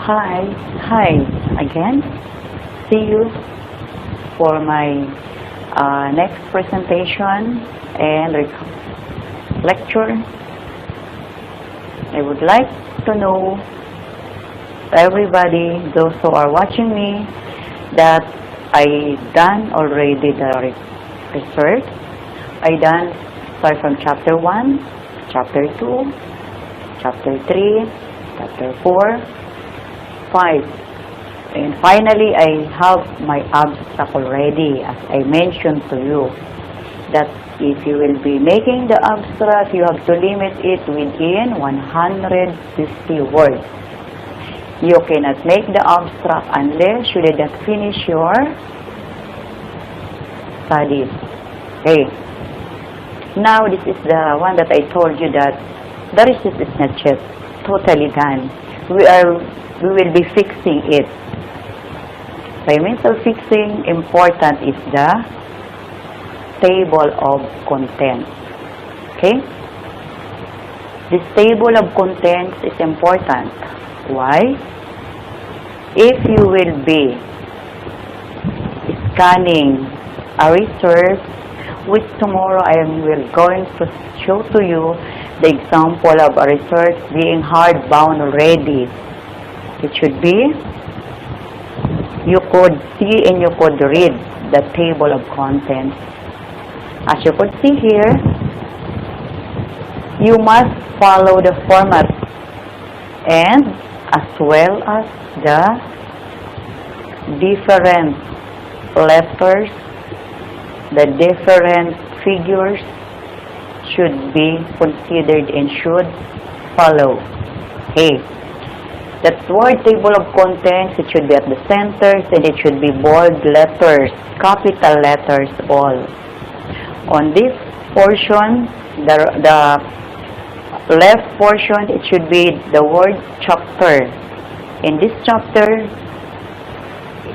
Hi again. See you for my next presentation and lecture. I would like to know everybody, those who are watching me, that I done already the research. I done start from chapter 1, chapter 2, chapter 3, chapter 4, 5. And finally, I have my abstract already, as I mentioned to you, that if you will be making the abstract, you have to limit it within 150 words. You cannot make the abstract unless you did not finish your studies. Okay. Now, this is the one that I told you that the research is not yet totally done. We will be fixing it. By means of fixing, important is the table of contents. Okay? This table of contents is important. Why? If you will be scanning a research, which tomorrow I will going to show to you the example of a research being hardbound already. It should be, you could see and you could read the table of contents. As you could see here, you must follow the format and as well as the different letters, the different figures should be considered and should follow. Okay. That word table of contents, it should be at the centers and it should be bold letters, capital letters all. On this portion, the left portion, it should be the word chapter. In this chapter,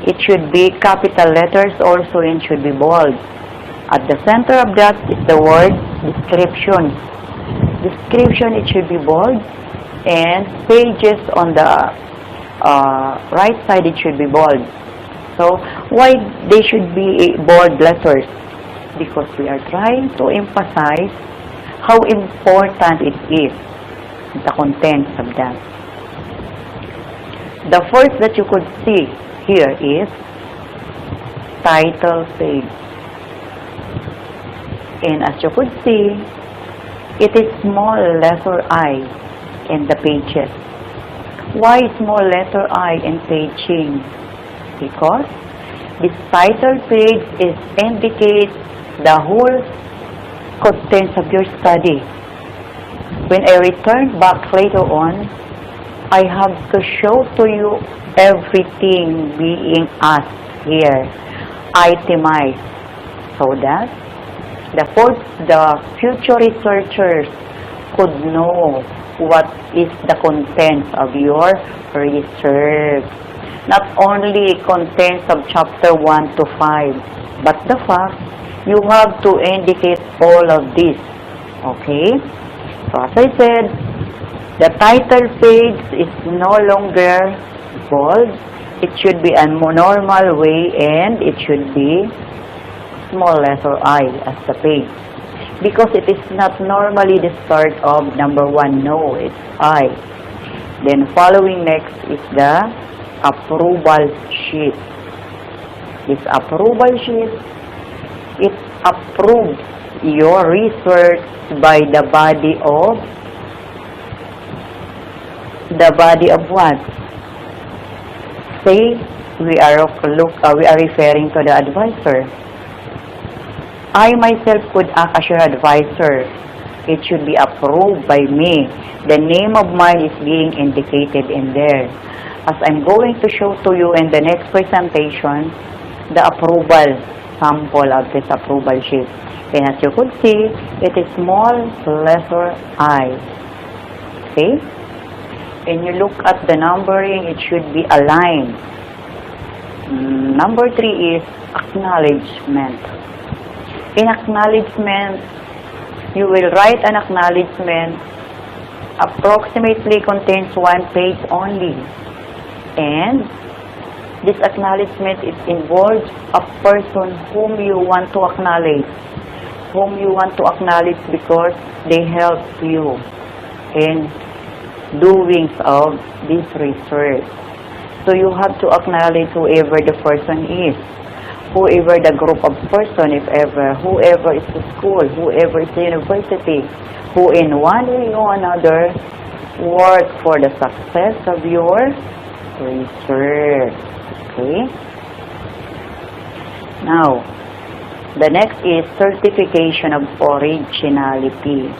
it should be capital letters also and should be bold. At the center of that is the word description. Description, it should be bold. And pages on the right side, it should be bold. So, why they should be bold letters? Because we are trying to emphasize how important it is, the contents of that. The first that you could see here is title page. And as you could see, it is small letter I in the pages. Why small letter I in paging? Because this title page indicates the whole contents of your study. When I return back later on, I have to show to you everything being asked here, itemized, so that the future researchers could know what is the contents of your research. Not only contents of chapter 1 to 5, but the fact you have to indicate all of this. Okay? So as I said, the title page is no longer bold. It should be a normal way and it should be small letter I as the page. Because it is not normally the start of number 1. No, it's I. Then following next is the approval sheet. This approval sheet, it approves your research by the body of what? Say we are referring to the advisor. I myself could act as your advisor. It should be approved by me. The name of mine is being indicated in there. As I'm going to show to you in the next presentation, the approval sample of this approval sheet. And as you could see, it is small letter I. See? And you look at the numbering, it should be aligned. Number 3 is acknowledgement. In acknowledgement, you will write an acknowledgement approximately contains 1 page only. And this acknowledgement, it involves a person whom you want to acknowledge. Whom you want to acknowledge because they help you in doing of this research. So you have to acknowledge whoever the person is, whoever the group of person, if ever, whoever is the school, whoever is the university, who in one way or another work for the success of your research. Okay? Now, the next is certification of originality.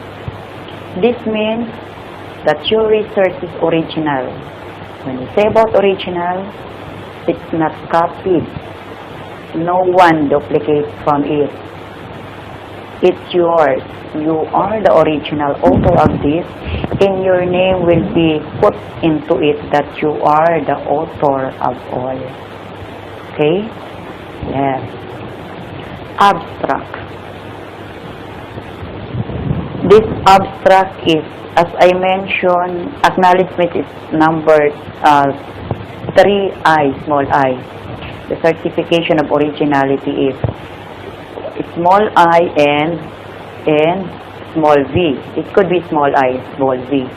This means that your research is original. When you say about original, it's not copied. No one duplicates from it. It's yours. You are the original author of this, and your name will be put into it that you are the author of all. Okay? Yes. Abstract. This abstract is, as I mentioned, acknowledgement is number 3I, small I. The certification of originality is small I and small v. It could be small I, small v.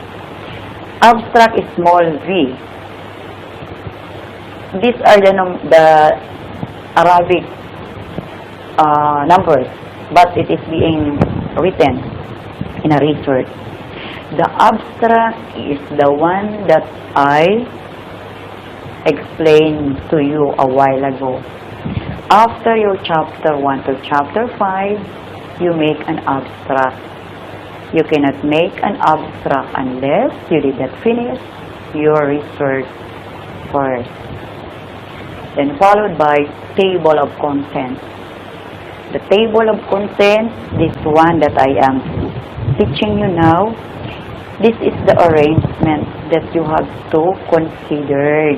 Abstract is small v. These are the Arabic numbers, but it is being written in a research. The abstract is the one that I explained to you a while ago. After your chapter 1 to chapter 5, you make an abstract. You cannot make an abstract unless you did not finish your research first. Then followed by table of contents. The table of contents, this one that I am teaching you now, this is the arrangement that you have to consider.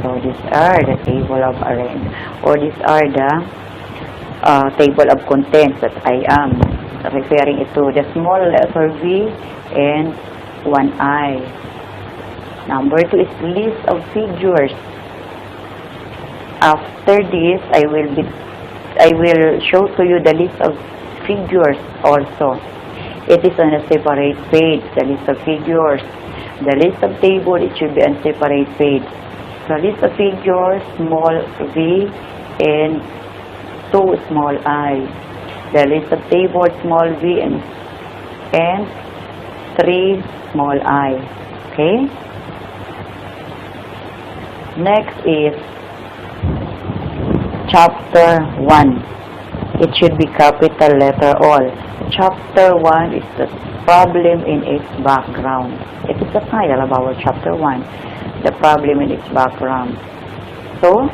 So these are the table of arrangement, or these are the table of contents that I am referring it to. The small letter V and one I. Number 2 is list of figures. After this, I will show to you the list of figures also. It is on a separate page, the list of figures. The list of table, it should be on separate page. The list of figures, small v and 2 small I. The list of table, small v and 3 small I. Okay? Next is chapter 1. It should be capital letter all. Chapter 1 is the problem in its background. It is the title of our chapter 1. The problem in its background. So,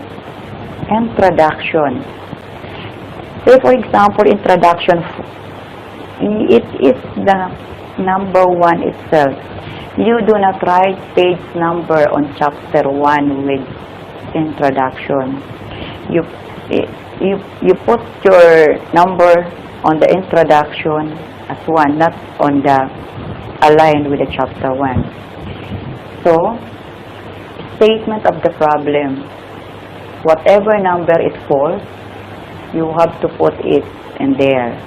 introduction. Say for example, introduction, it is the number 1 itself. You do not write page number on chapter 1 with introduction. You put your number on the introduction as 1, not on the aligned with the chapter 1. So, statement of the problem. Whatever number it falls, you have to put it in there.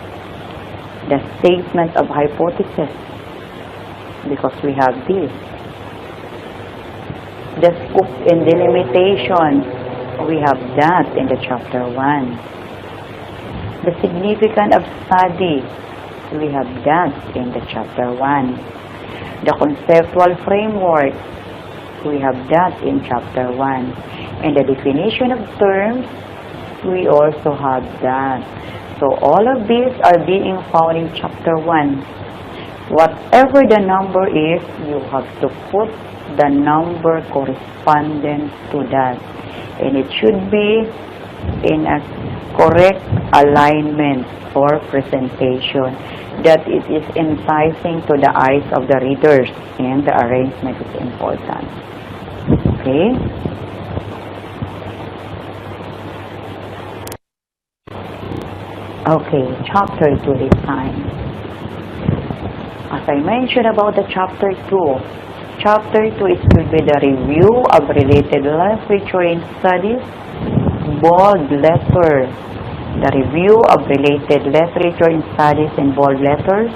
The statement of hypothesis, because we have this. The scope and delimitation, we have that in the chapter 1. The significance of study, we have that in the chapter 1. The conceptual framework, we have that in chapter 1. And the definition of terms, we also have that. So all of these are being found in chapter 1. Whatever the number is, you have to put the number corresponding to that. And it should be in a correct alignment or presentation, that it is enticing to the eyes of the readers, and the arrangement is important. Okay? Okay, chapter 2 this time. As I mentioned about the chapter 2, chapter 2 is will be the review of related literature and studies. Bold letter. The review of related literature and studies in bold letters.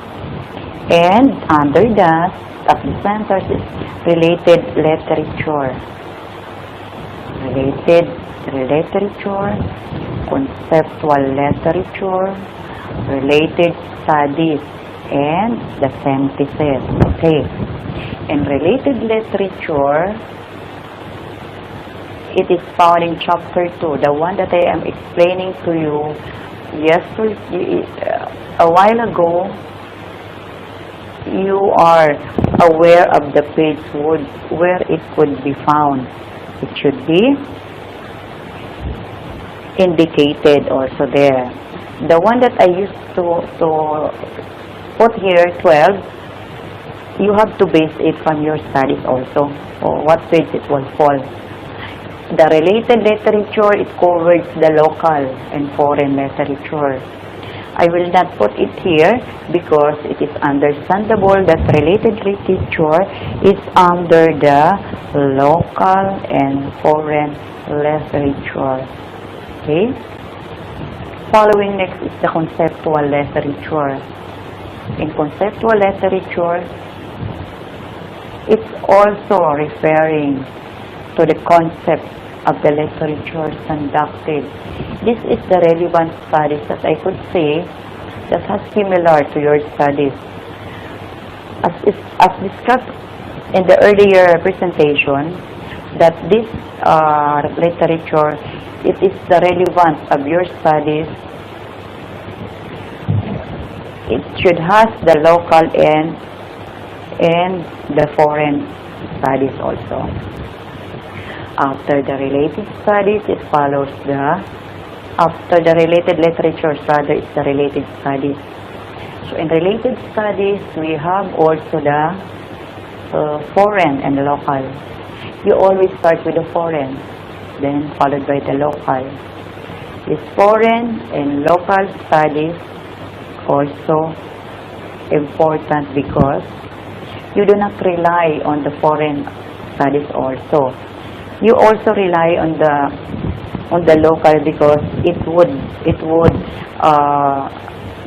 And under that, of the centers is related literature. Related literature, conceptual literature, related studies, and the synthesis. Okay. In related literature, it is found in chapter 2, the one that I am explaining to you yesterday, a while ago. You are aware of the page where it could be found. It should be indicated also there. The one that I used to put here, 12, you have to base it from your studies also, or what page it will fall. The related literature, it covers the local and foreign literature. I will not put it here because it is understandable that related literature is under the local and foreign literature. Okay? Following next is the conceptual literature. In conceptual literature, it's also referring to the concept of the literature conducted. This is the relevant studies that I could say that has similar to your studies. As discussed in the earlier presentation, that this literature, it is the relevance of your studies. It should have the local and the foreign studies also. After the related studies, it follows after the related literatures, rather, it's the related studies. So in related studies, we have also the foreign and local. You always start with the foreign, then followed by the local. This foreign and local studies also important because you do not rely on the foreign studies also. You also rely on the local because it would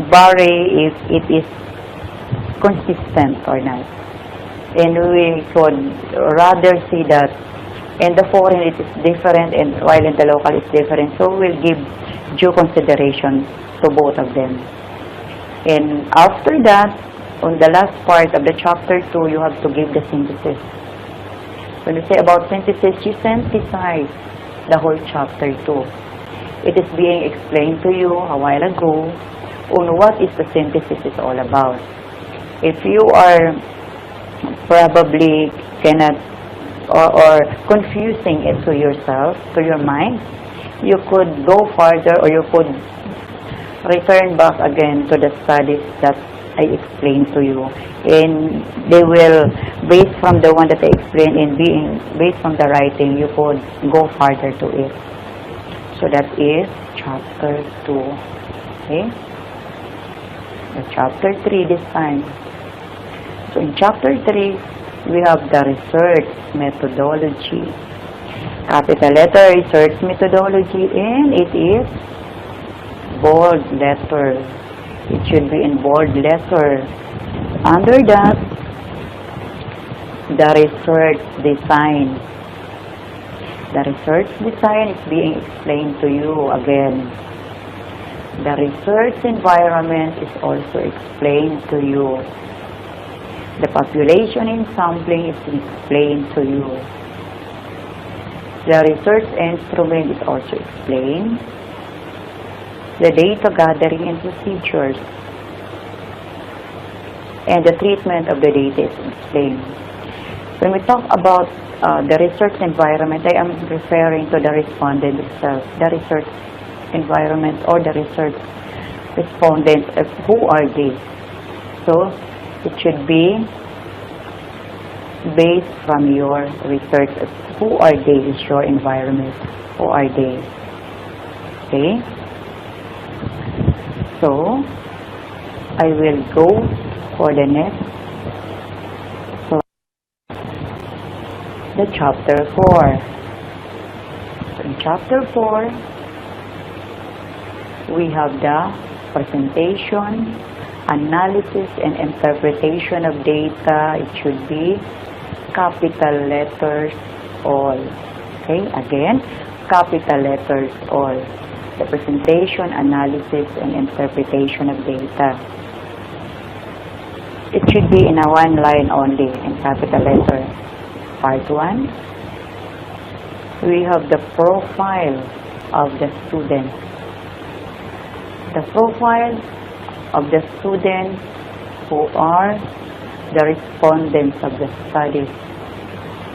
vary if it is consistent or not. And we could rather see that in the foreign it is different and while in the local it's different. So we'll give due consideration to both of them. And after that, on the last part of the chapter 2, you have to give the synthesis. When you say about synthesis, you synthesize the whole chapter 2. It is being explained to you a while ago on what is the synthesis is all about. If you are probably cannot or confusing it to yourself, to your mind, you could go further or you could return back again to the studies that I explained to you, and they will, based from the one that I explained and being based from the writing, you could go further to it. So that is chapter 2. Okay? The chapter 3 this time. So in chapter 3, we have the research methodology. Capital letter research methodology, and it is bold letter. It should be in bold letter. Under that, the research design. The research design is being explained to you again. The research environment is also explained to you. The population and sampling is explained to you. The research instrument is also explained. The data gathering and procedures, and the treatment of the data is explained. When we talk about the research environment, I am referring to the respondent itself, the research environment or the research respondent. Who are they? So it should be based from your research. Who are they is your environment? Who are they? Okay? So, I will go for the next. So, the chapter 4. So in chapter 4, we have the presentation, analysis, and interpretation of data. It should be capital letters all. Okay, again, capital letters all. The presentation, analysis, and interpretation of data. It should be in a one line only in capital letter. Part 1. We have the profile of the student. The profile of the students who are the respondents of the study.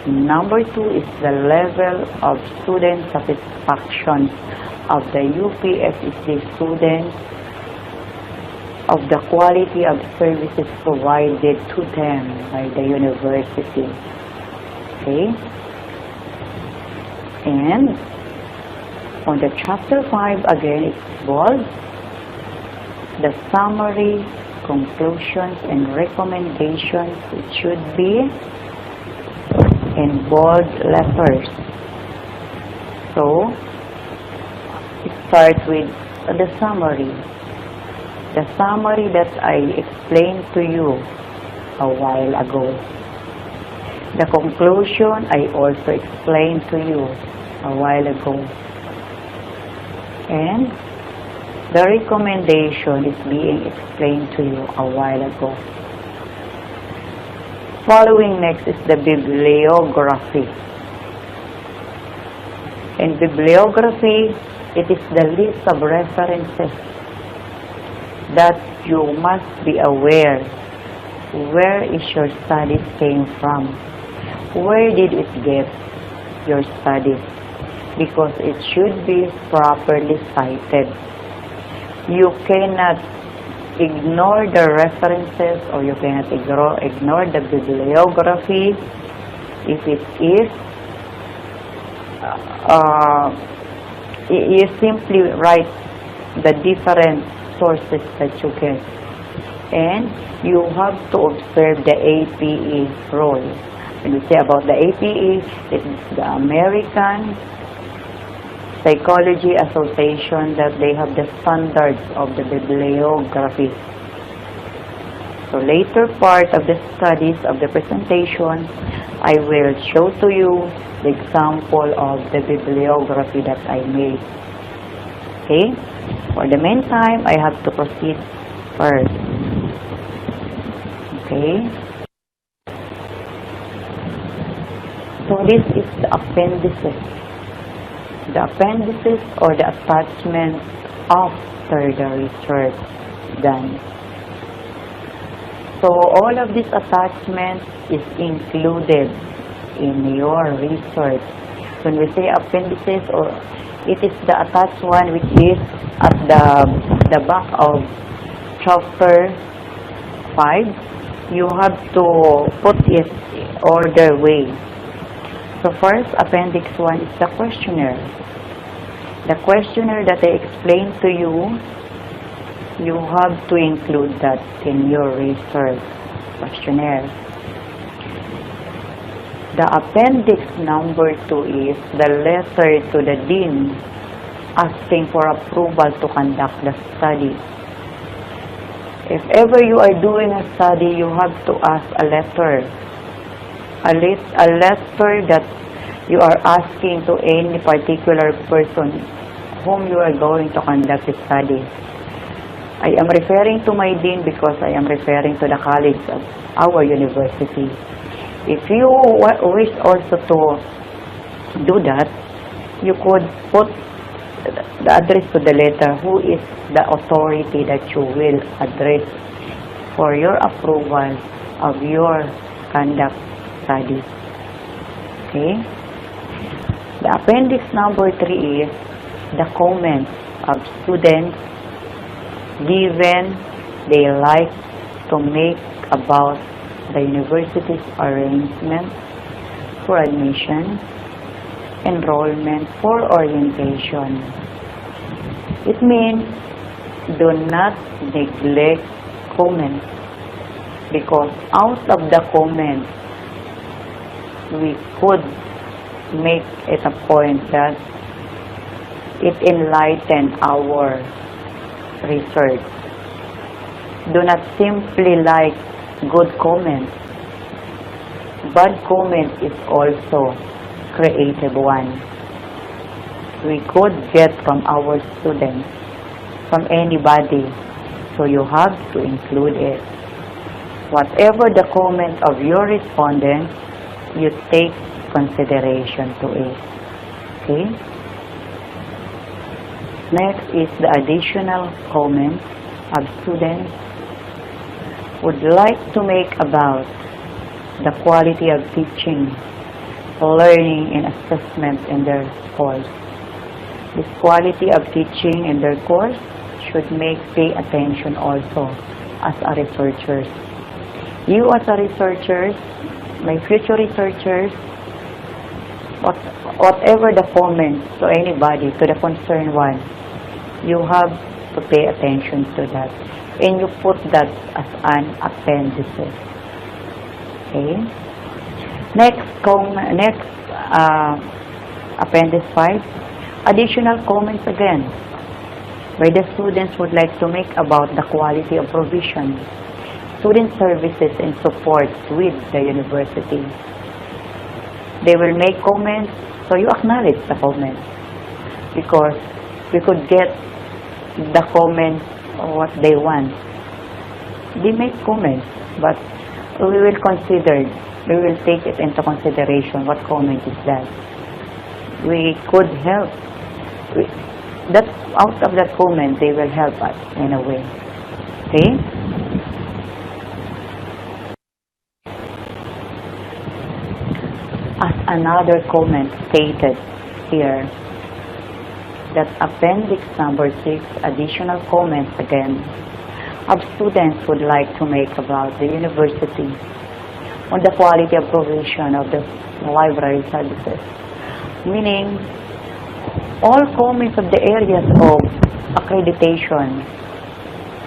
Number 2 is the level of student satisfaction of the UPSSD students, of the quality of services provided to them by the university. Okay? And on the chapter 5, again, it's bold. The summary, conclusions, and recommendations, it should be in bold letters. So, it starts with the summary. The summary that I explained to you a while ago. The conclusion I also explained to you a while ago. And the recommendation is being explained to you a while ago. Following next is the bibliography. In bibliography, it is the list of references that you must be aware. Where is your studies came from? Where did it get your studies? Because it should be properly cited. You cannot ignore the references, or you cannot ignore the bibliography if it is you simply write the different sources that you get, and you have to observe the APE role. When we say about the APE, it is the American Psychology Association, that they have the standards of the bibliography. So later part of the studies of the presentation, I will show to you the example of the bibliography that I made. Okay? For the meantime, I have to proceed first. Okay? So this is the appendices. The appendices, or the attachment after the research done. So all of these attachments is included in your research. When we say appendices, or it is the attached one which is at the back of chapter 5. You have to put it order way. So first, appendix 1 is the questionnaire. The questionnaire that I explained to you, you have to include that in your research questionnaire. The appendix number 2 is the letter to the dean asking for approval to conduct the study. If ever you are doing a study, you have to ask a letter. A letter that you are asking to any particular person whom you are going to conduct the study. I am referring to my dean because I am referring to the college of our university. If you wish also to do that, you could put the address to the letter, who is the authority that you will address for your approval of your conduct study. Okay? The appendix number 3 is the comments of students given they like to make about the university's arrangement for admission, enrollment, for orientation. It means do not neglect comments, because out of the comments we could make it a point that it enlighten our research. Do not simply like good comments. Bad comment is also creative one. We could get from our students, from anybody, so you have to include it. Whatever the comment of your respondent, you take consideration to it. Okay? Next is the additional comment of students would like to make about the quality of teaching, learning, and assessment in their course. This quality of teaching in their course should make pay attention also as a researchers. You as a researchers, my future researchers, whatever the comments to anybody, to the concerned one, you have to pay attention to that. And you put that as an appendices. Okay? Next, appendix 5, additional comments again, where the students would like to make about the quality of provision, student services and support with the university. They will make comments, so you acknowledge the comments, because we could get the comments what they want. They make comments, but we will consider, we will take it into consideration what comment is that. We could help. That out of that comment, they will help us in a way. Okay? As another comment stated here, that appendix number 6, additional comments again, of students would like to make about the university on the quality of provision of the library services. Meaning, all comments of the areas of accreditation,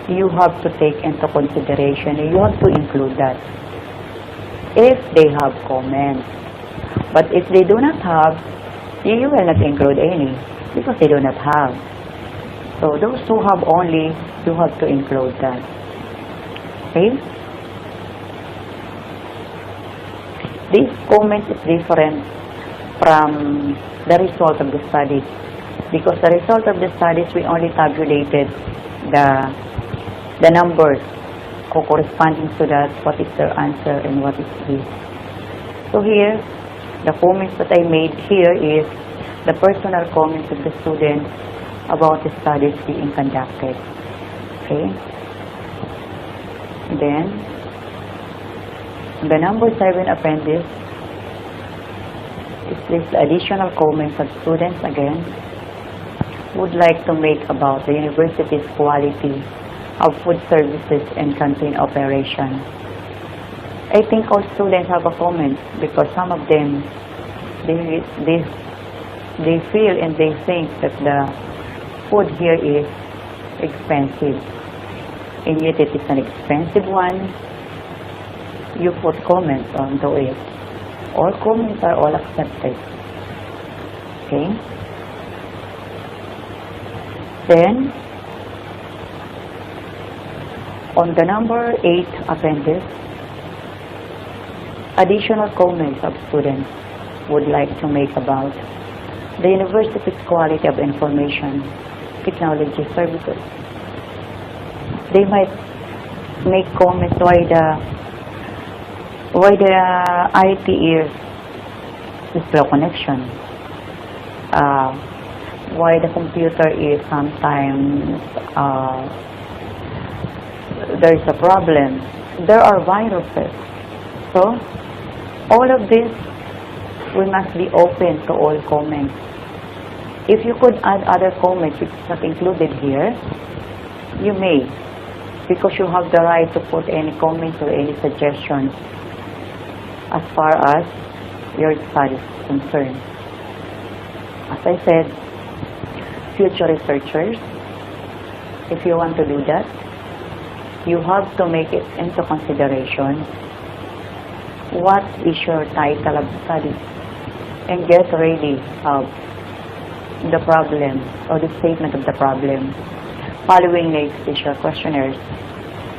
you have to take into consideration, and you have to include that if they have comments. But if they do not have, you will not include any, because they do not have. So those who have only, you have to include that. Okay? This comment is different from the result of the studies, because the result of the studies, we only tabulated the numbers corresponding to that, what is their answer and what is this. So here, the comments that I made here is the personal comments of the students about the studies being conducted. Okay? Then, the number 7 appendix is this additional comments of students again would like to make about the university's quality of food services and canteen operation. I think all students have a comment, because some of them, they feel and they think that the food here is expensive, and yet it is an expensive one. You put comments onto it. All comments are all accepted. Okay? Then, on the number 8 appendix, additional comments of students would like to make about the university's quality of information technology services. They might make comments why the IT is slow connection, why the computer is sometimes there is a problem, there are viruses. So all of this, we must be open to all comments. If you could add other comments which is not included here, you may, because you have the right to put any comments or any suggestions as far as your study is concerned. As I said, future researchers, if you want to do that, you have to make it into consideration what is your title of study, and get ready of the problem or the statement of the problem. Following next is your questionnaires,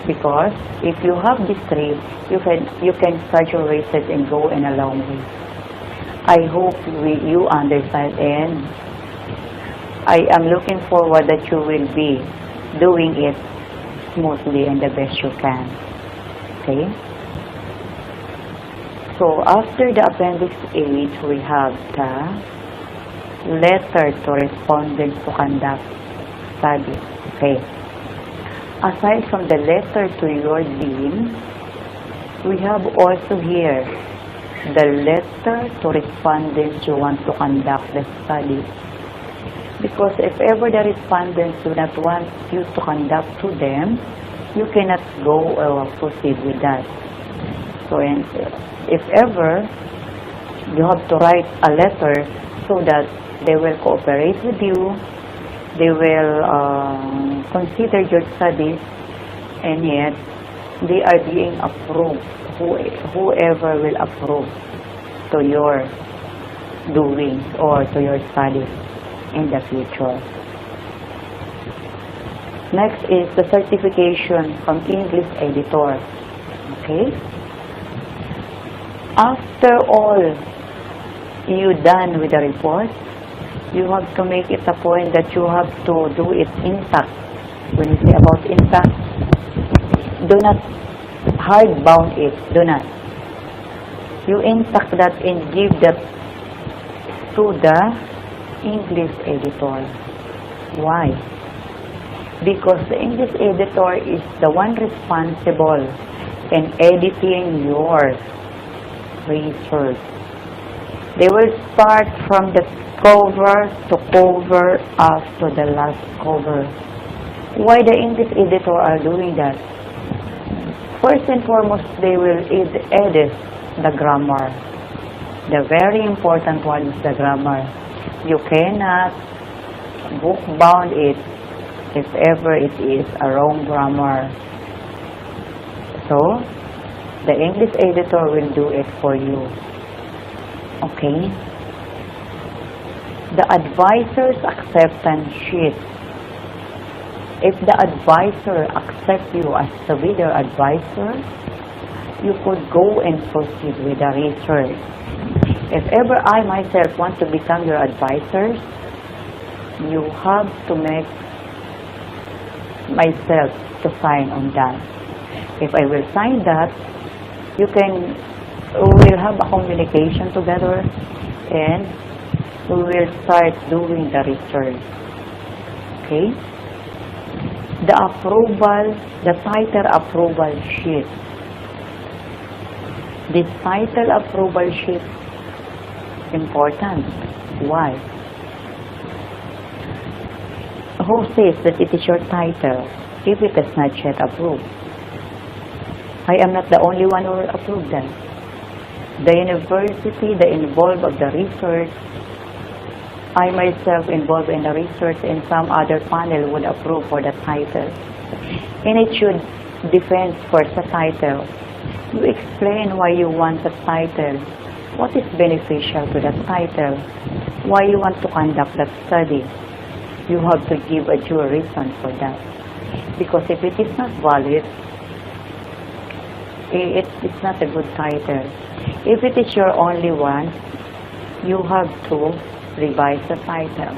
because if you have these three, you can start your races and go in a long way. I hope you understand, and I am looking forward that you will be doing it smoothly and the best you can. Okay? So after the appendix 8, we have the letter to respondents to conduct study. Okay. Aside from the letter to your dean, we have also here the letter to respondents you want to conduct the study. Because if ever the respondents do not want you to conduct to them, you cannot go or proceed with that. So if ever you have to write a letter so that they will cooperate with you, they will consider your studies, and yet they are being approved. Whoever will approve to your doings or to your studies in the future. Next is the certification from English editor. Okay? After all you done with the report, you have to make it a point that you have to do it intact. When you say about intact, do not hardbound it. Do not. You intact that and give that to the English editor. Why? Because the English editor is the one responsible in editing your research. They will start from the cover to cover up to the last cover. Why the English editor are doing that? First and foremost, they will edit the grammar. The very important one is the grammar. You cannot book-bound it if ever it is a wrong grammar. So, the English editor will do it for you. Okay? The advisor's acceptance sheet. If the advisor accepts you as the reader advisor, you could go and proceed with the research. If ever I myself want to become your advisor, you have to make myself to sign on that. If I will sign that, we will have a communication together, and we will start doing the research. Okay? The title approval sheet. This title approval sheet important. Why? Who says that it is your title if it is not yet approved? I am not the only one who will approve that. The university, the involved of the research, I myself involved in the research, and some other panel would approve for the title. And it should defend for the title. You explain why you want the title. What is beneficial to that title? Why you want to conduct that study? You have to give a due reason for that. Because if it is not valid, it's not a good title. If it is your only one, you have to revise the title.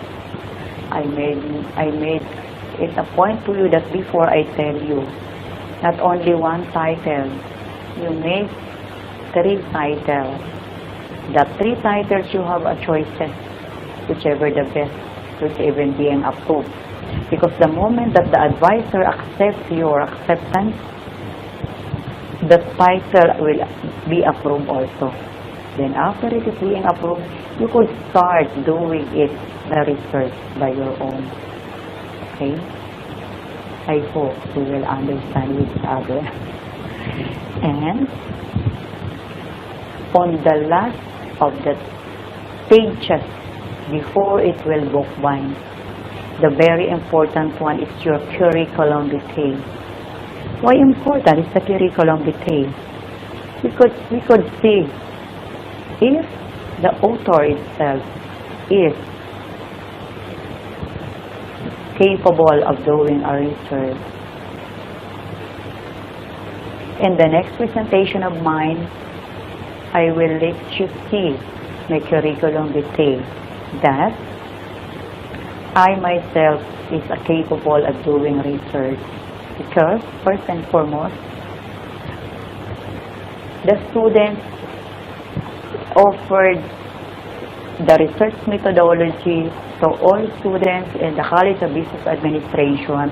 I made it a point to you that before I tell you, not only one title, you make 3 titles. The 3 titles you have a choices, whichever the best, which even being approved. Because the moment that the advisor accepts your acceptance, the title will be approved also. Then after it is being approved, you could start doing the research by your own. Okay? I hope we will understand each other. And on the last of the pages before it will bookbind, the very important one is your curriculum vitae. Why important is the curriculum vitae? we could see if the author itself is capable of doing a research. In the next presentation of mine, I will let you see my curriculum vitae that I myself is capable of doing research because, first and foremost, the students offered the research methodology to all students in the College of Business Administration,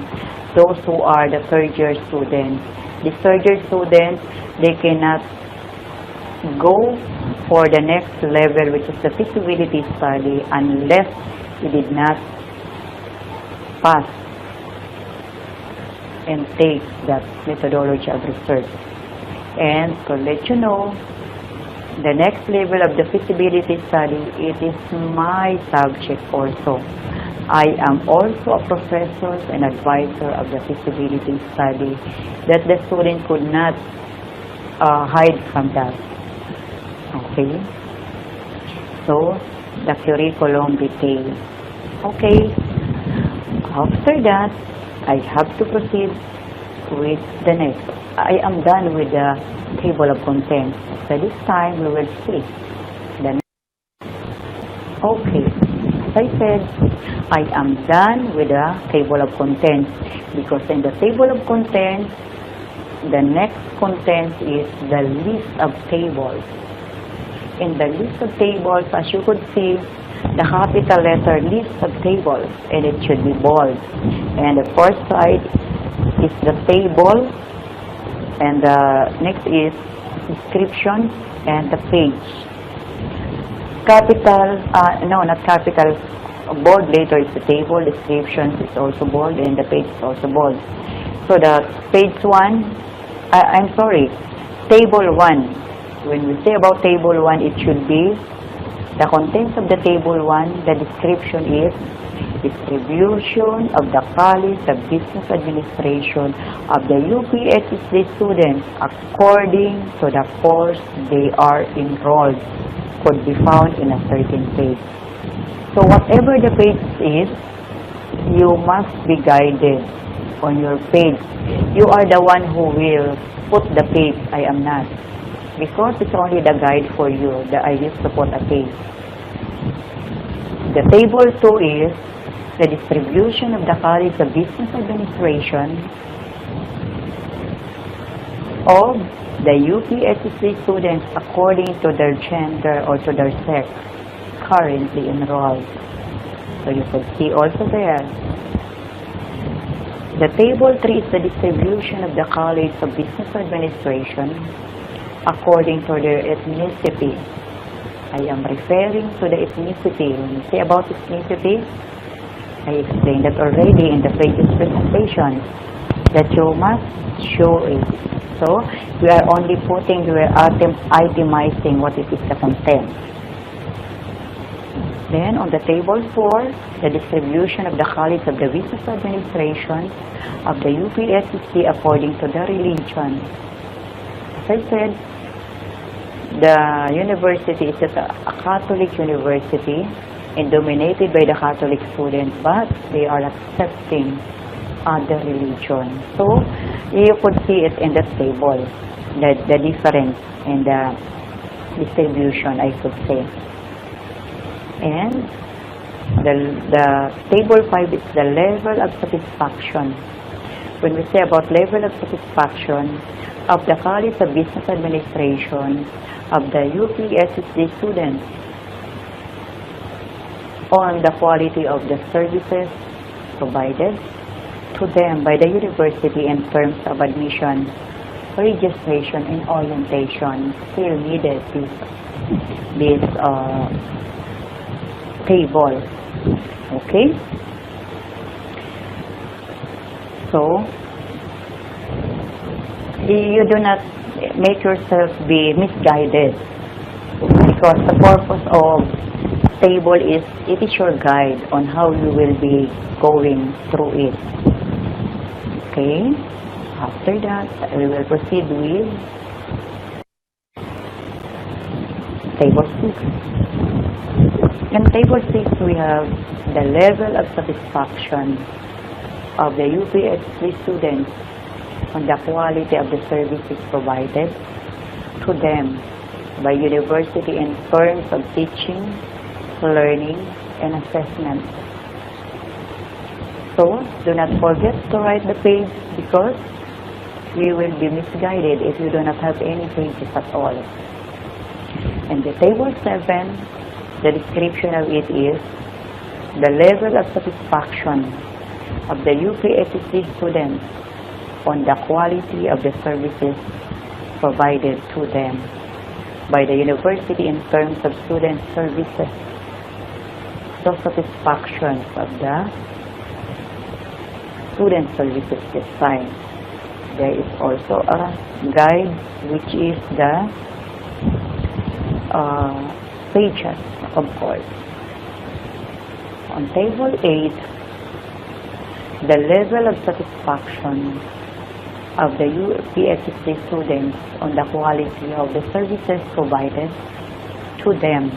those who are the third-year students. The third-year students, they cannot go for the next level, which is the feasibility study, unless you did not pass and take that methodology of research. And to let you know, the next level of the feasibility study, it is my subject also. I am also a professor and advisor of the feasibility study, that the student could not hide from that. Okay? So, the curriculum vitae. Okay? After that, I have to proceed with the next. I am done with the table of contents. So this time we will see the next. Okay, as I said, I am done with the table of contents, because in the table of contents, the next content is the list of tables. In the list of tables, as you could see, the capital letter list of tables, and it should be bold. And the first side is the table, and the next is description and the page. Capital, no, not capital, bold later is the table, description is also bold, and the page is also bold. So the page 1, I'm sorry, table 1. When we say about table 1, it should be the contents of the table 1, the description is distribution of the College of Business Administration of the UPSC students according to the course they are enrolled, could be found in a certain page. So whatever the page is, you must be guided on your page. You are the one who will put the page. I am not. Because it's only the guide for you that I used to put a page. The table 2 is the distribution of the College of Business Administration of the UPSC students according to their gender or to their sex currently enrolled. So you could see also there. The table 3 is the distribution of the College of Business Administration according to their ethnicity. I am referring to the ethnicity. When you say about ethnicity, I explained that already in the previous presentation, that you must show it. So, we are only putting, we are itemizing what is the content. Then, on the table 4, the distribution of the College of the Business Administration of the UPSC according to the religion. As I said, the university is just a Catholic university and dominated by the Catholic students, but they are accepting other religion. So, you could see it in the table, the difference in the distribution, I could say. And the table 5 is the level of satisfaction. When we say about level of satisfaction of the College of Business Administration of the UPSC students on the quality of the services provided to them by the university in terms of admission, registration, and orientation, still needed this table. Okay? So, you do not make yourself be misguided, because the purpose of table is, it is your guide on how you will be going through it. Okay? After that, we will proceed with Table 6. In Table 6, we have the level of satisfaction of the UPS3 students on the quality of the services provided to them by university in terms of teaching, learning, and assessment. So, do not forget to write the page because you will be misguided if you do not have any pages at all. And the Table 7, the description of it is the level of satisfaction of the UPSC students on the quality of the services provided to them by the university in terms of student services. So, satisfaction of the student services design. There is also a guide which is the pages, of course. On Table 8, the level of satisfaction of the UPSC students on the quality of the services provided to them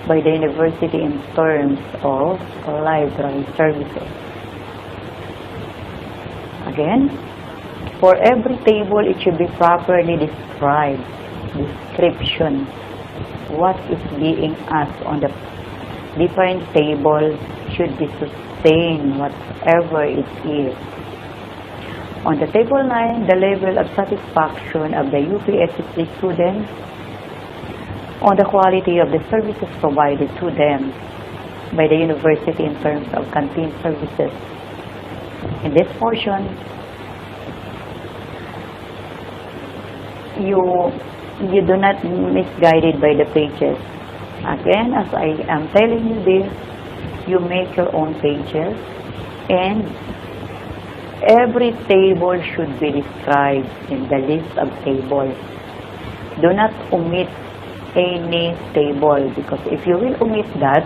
by the university in terms of library services. Again, for every table, it should be properly described. Description. What is being asked on the different tables should be sustained, whatever it is. On the Table 9, the level of satisfaction of the UPSC students on the quality of the services provided to them by the university in terms of canteen services. In this portion, you do not misguided by the pages. Again, as I am telling you this, you make your own pages, and every table should be described in the list of tables. Do not omit any table, because if you will omit that,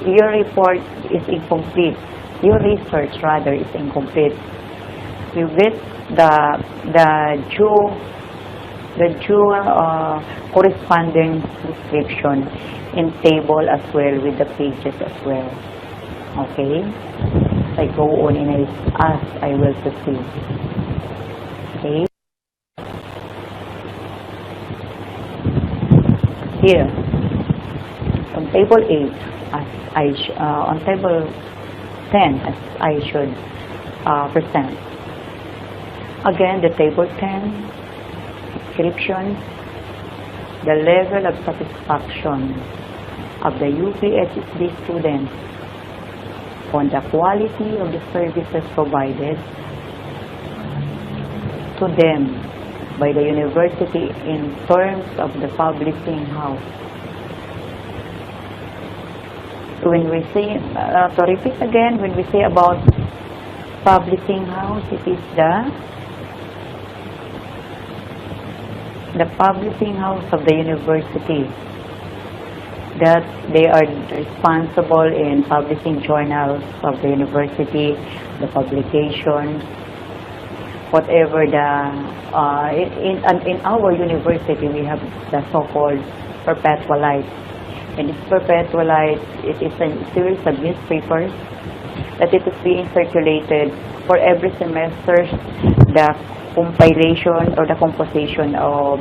your report is incomplete. Your research, rather, is incomplete. You get the due corresponding description in table as well, with the pages as well. Okay? I go on and as I will proceed. Okay? Here, on Table 8, on Table 10, as I should present. Again, the Table 10, description, the level of satisfaction of the UPSC students on the quality of the services provided to them by the university in terms of the publishing house. When we say, to repeat again, when we say about publishing house, it is the publishing house of the university, that they are responsible in publishing journals of the university, the publications, whatever in our university we have the so-called perpetualite. And this perpetualite, it is a series of newspapers that it is being circulated for every semester, the compilation or the composition of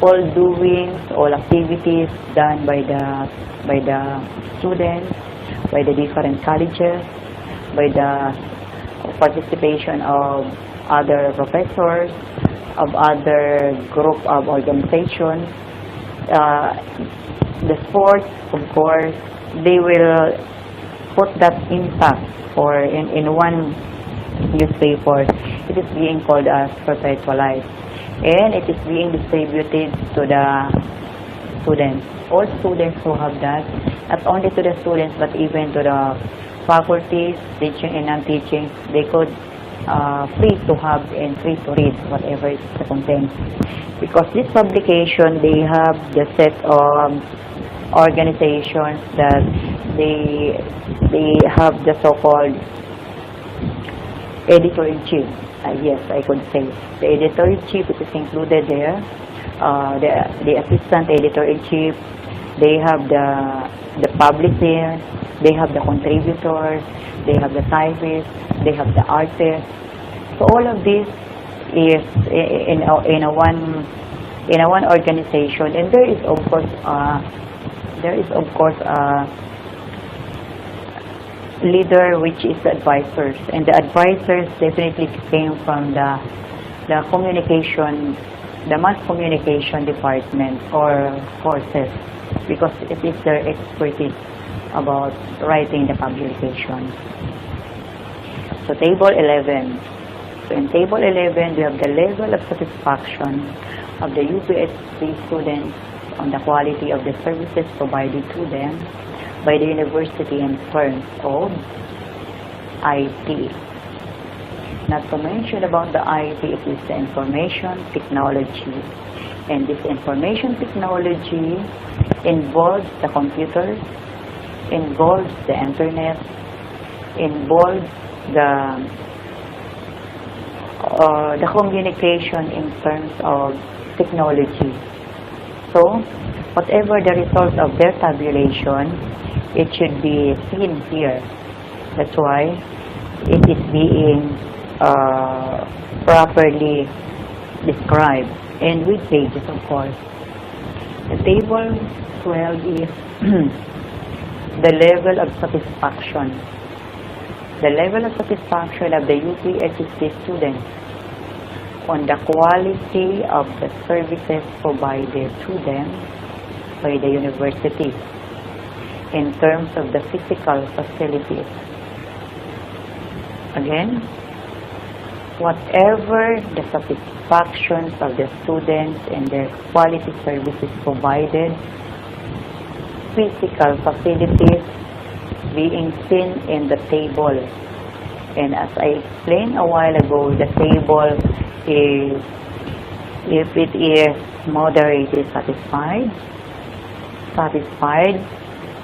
all doings, all activities done by the students, by the different colleges, by the participation of other professors, of other group of organizations. The sports, of course, they will put that intact or in one newspaper. It is being called as perpetualized, and it is being distributed to the students. All students who have that, not only to the students but even to the faculties, teaching and non-teaching, they could free to have and free to read whatever is the content. Because this publication, they have the set of organizations that they have the so-called editor-in-chief. Yes, I could say the editor-in-chief, it is included there. the assistant editor-in-chief, they have the publicist, they have the contributors, they have the typists, they have the artists. So all of this is in a one organization, and there is of course a leader, which is the advisors, and the advisors definitely came from the communication, the mass communication department or courses, because it is their expertise about writing the publication. So table 11. So in table 11, we have the level of satisfaction of the UPHC students on the quality of the services provided to them by the university in terms of IT. Not to mention about the IT, it is the information technology. And this information technology involves the computers, involves the internet, involves the communication in terms of technology. So, whatever the result of their tabulation, it should be seen here. That's why it is being properly described, and with pages, of course. The table 12 is the level of satisfaction. The level of satisfaction of the UPHC students on the quality of the services provided to them by the university in terms of the physical facilities. Again, whatever the satisfactions of the students and their quality services provided, physical facilities being seen in the table. And as I explained a while ago, the table is, if it is moderately satisfied,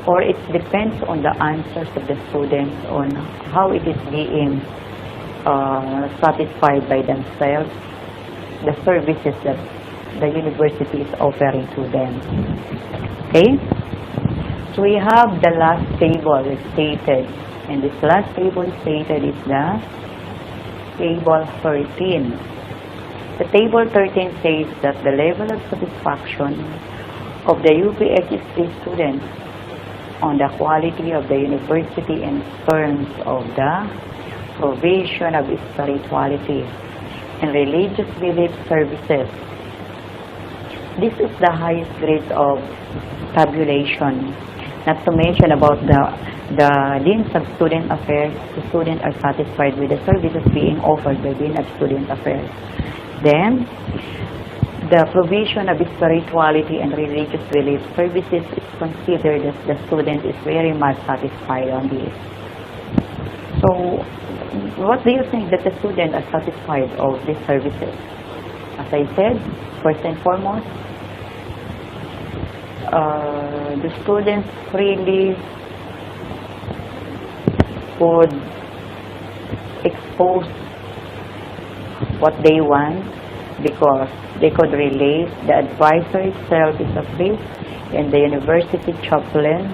or it depends on the answers of the students on how it is being satisfied by themselves, the services that the university is offering to them. Okay? So we have the last table stated, and this last table stated is the table 13. The table 13 says that the level of satisfaction of the UPHC students on the quality of the university in terms of the provision of spirituality and religious belief services. This is the highest grade of tabulation. Not to mention about the Deans of Student Affairs. The students are satisfied with the services being offered by Dean of Student Affairs. Then, the provision of spirituality and religious belief services is considered as the student is very much satisfied on this. So, what do you think that the students are satisfied of these services? As I said, first and foremost, the students freely would expose what they want, because they could relate. The advisor itself is a priest and the university chaplain,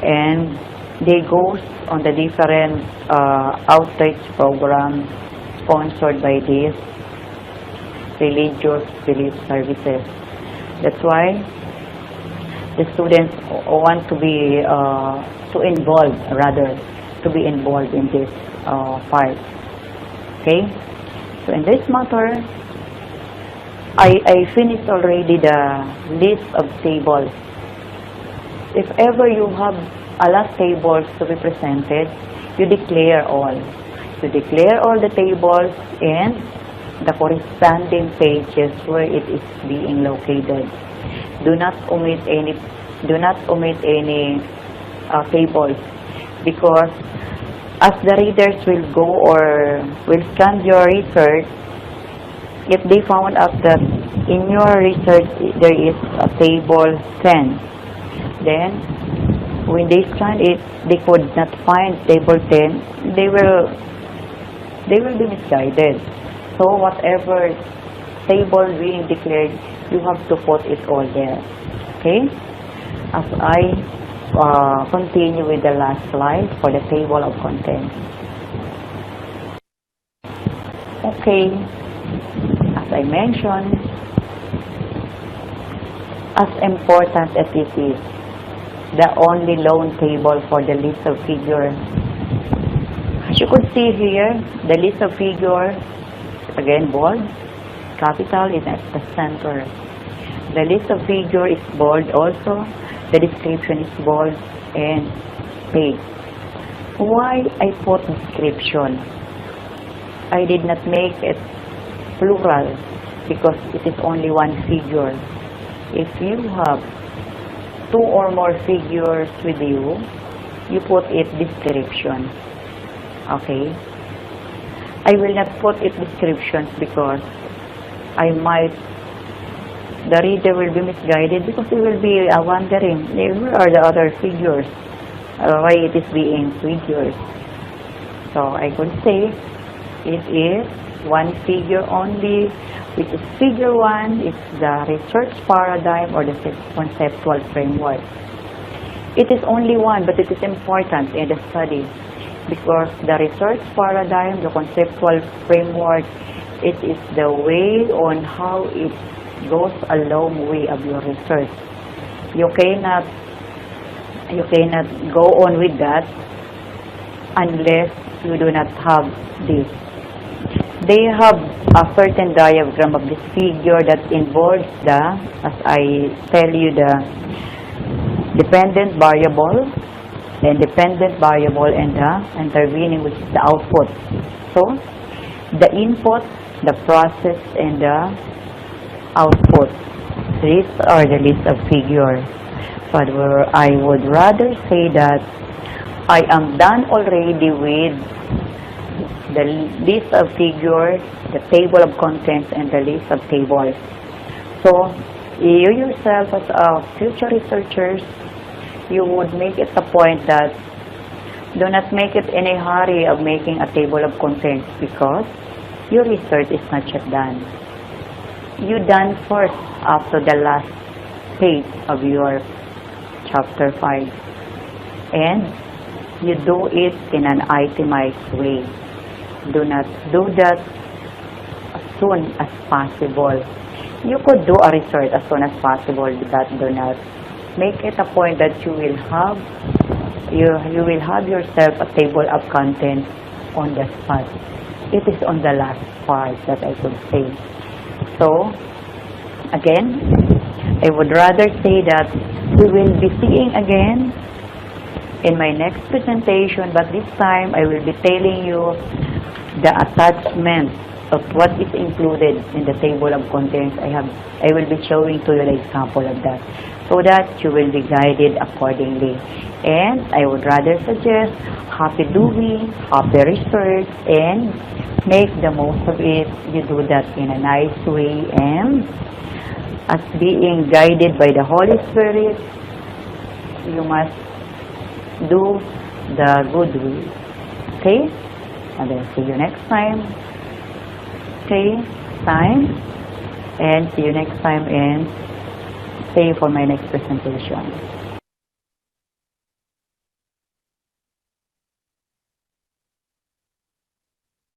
and they go on the different outreach programs sponsored by these religious belief services. That's why the students want to be involved in this part. Okay, so in this matter, I finished already the list of tables. If ever you have a lot of tables to be presented, you declare all. You declare all the tables and the corresponding pages where it is being located. Do not omit any tables, because as the readers will go or will scan your research, if they found out that in your research there is a table 10, then when they scan it, they could not find table 10, they will be misguided. So whatever table being declared, you have to put it all there. Okay? As I continue with the last slide for the table of contents. Okay, as I mentioned, as important as it is, the only lone table for the list of figures. As you could see here, the list of figures, again bold, capital is at the center. The list of figures is bold also, the description is bold and page. Why I put description? I did not make it plural because it is only one figure. If you have two or more figures with you, you put it description. Okay? I will not put it descriptions because the reader will be misguided because he will be wondering, where are the other figures? Why it is being figures? So I could say it is one figure only, which is figure 1 is the research paradigm or the conceptual framework. It is only one, but it is important in the study because the research paradigm, the conceptual framework, it is the way on how it goes a long way of your research. You cannot go on with that unless you do not have this. They have a certain diagram of this figure that involves the, as I tell you, the dependent variable, the independent variable, and the intervening, which is the output. So, the input, the process, and the output. These are the list of figures. But I would rather say that I am done already with the list of figures, the table of contents, and the list of tables. So, you yourself as a future researchers, you would make it a point that do not make it in a hurry of making a table of contents because your research is not yet done. You done first after the last page of your chapter 5, and you do it in an itemized way. Do not do that as soon as possible. You could do a research as soon as possible, but do not make it a point that you will have yourself a table of contents on the spot. It is on the last part that I could say. So, again, I would rather say that we will be seeing again in my next presentation, but this time I will be telling you the attachment of what is included in the table of contents. I will be showing to you the example of that so that you will be guided accordingly. And I would rather suggest happy doing, happy research, and make the most of it. You do that in a nice way, and as being guided by the Holy Spirit, you must do the good way. Okay? And then see you next time. Okay? Time. And see you next time, and stay for my next presentation.